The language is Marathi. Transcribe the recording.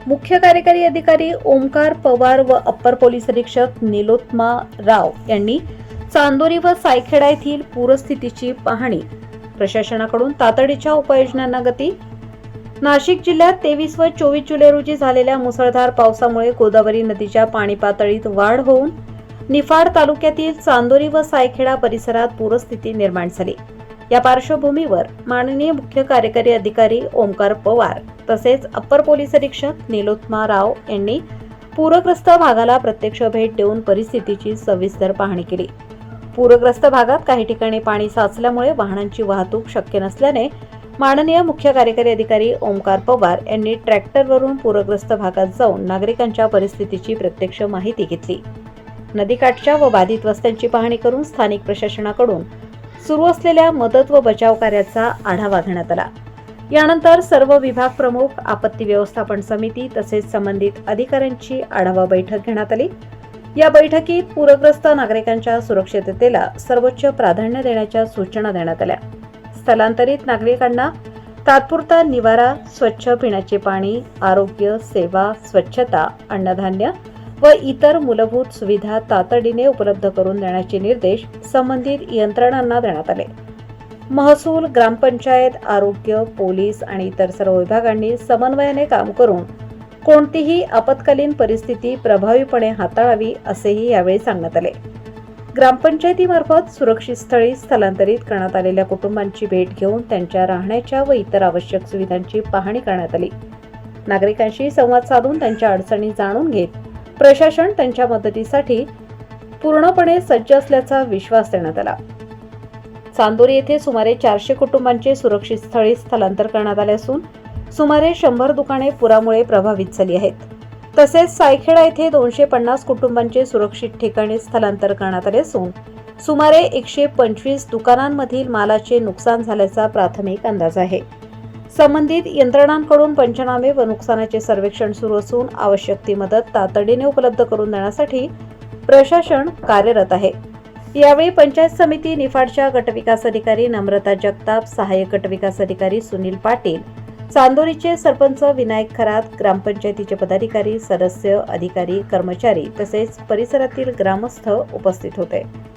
मुख्य कार्यकारी अधिकारी ओमकार पवार व अप्पर पोलीस अधीक्षक निलोत्मा राव यांनी चांदोरी व सायखेडा येथील पूरस्थितीची पाहणी. प्रशासनाकडून तातडीच्या उपाययोजनांना गती. नाशिक जिल्ह्यात 23 व 24 जुलै रोजी झालेल्या मुसळधार पावसामुळे गोदावरी नदीच्या पाणी पातळीत वाढ होऊन निफाड तालुक्यातील चांदोरी व सायखेडा परिसरात पूरस्थिती निर्माण झाली. या पार्श्वभूमीवर माननीय मुख्य कार्यकारी अधिकारी ओमकार पवार तसेच अप्पर पोलीस अधीक्षक निलोत्मा राव यांनी पूरग्रस्त भागाला प्रत्यक्ष भेट देऊन परिस्थितीची सविस्तर पाहणी केली. पूरग्रस्त भागात काही ठिकाणी पाणी साचल्यामुळे वाहनांची वाहतूक शक्य नसल्याने माननीय मुख्य कार्यकारी अधिकारी ओमकार पवार यांनी ट्रॅक्टरवरून पूरग्रस्त भागात जाऊन नागरिकांच्या परिस्थितीची प्रत्यक्ष माहिती घेतली. नदीकाठच्या व बाधित वस्त्यांची पाहणी करून स्थानिक प्रशासनाकडून सुरू असलेल्या मदत व बचाव कार्याचा आढावा घेण्यात आला. यानंतर सर्व विभाग प्रमुख, आपत्ती व्यवस्थापन समिती तसेच संबंधित अधिकाऱ्यांची आढावा बैठक घेण्यात आली. या बैठकीत पूरग्रस्त नागरिकांच्या सुरक्षिततेला सर्वोच्च प्राधान्य देण्याच्या सूचना देण्यात आल्या. स्थलांतरित नागरिकांना तात्पुरता निवारा, स्वच्छ पिण्याचे पाणी, आरोग्य सेवा, स्वच्छता, अन्नधान्य व इतर मूलभूत सुविधा तातडीने उपलब्ध करून देण्याचे निर्देश संबंधित यंत्रणांना देण्यात आले. महसूल, ग्रामपंचायत, आरोग्य, पोलीस आणि इतर सर्व विभागांनी समन्वयाने काम करून कोणतीही आपत्कालीन परिस्थिती प्रभावीपणे हाताळावी असेही यावेळी सांगण्यात आले. ग्रामपंचायतीमार्फत सुरक्षित स्थळी स्थलांतरित करण्यात आलेल्या कुटुंबांची भेट घेऊन त्यांच्या राहण्याच्या व इतर आवश्यक सुविधांची पाहणी करण्यात आली. नागरिकांशी संवाद साधून त्यांच्या अडचणी जाणून घेत प्रशासन त्यांच्या मदतीसाठी पूर्णपणे सज्ज असल्याचा विश्वास देण्यात आला. चांदोरी येथे सुमारे 400 कुटुंबांचे सुरक्षित स्थळी स्थलांतर करण्यात आले असून सुमारे 100 दुकाने पुरामुळे प्रभावित झाली आहेत. तसेच सायखेडा येथे 250 कुटुंबांचे सुरक्षित ठिकाणी स्थलांतर करण्यात आले असून सुमारे 125 दुकानांमधील मालाचे नुकसान झाल्याचा प्राथमिक अंदाज आहे. संबंधित यंत्रणांकडून पंचनामे व नुकसानाचे सर्वेक्षण सुरू असून आवश्यक ती मदत तातडीने उपलब्ध करून देण्यासाठी प्रशासन कार्यरत आहे. यावेळी पंचायत समिती निफाडच्या गटविकास अधिकारी नम्रता जगताप, सहाय्यक गटविकास अधिकारी सुनील पाटील, चांदोरीचे सरपंच विनायक खरात, ग्रामपंचायतीचे पदाधिकारी, सदस्य, अधिकारी, कर्मचारी तसेच परिसरातील ग्रामस्थ उपस्थित होते.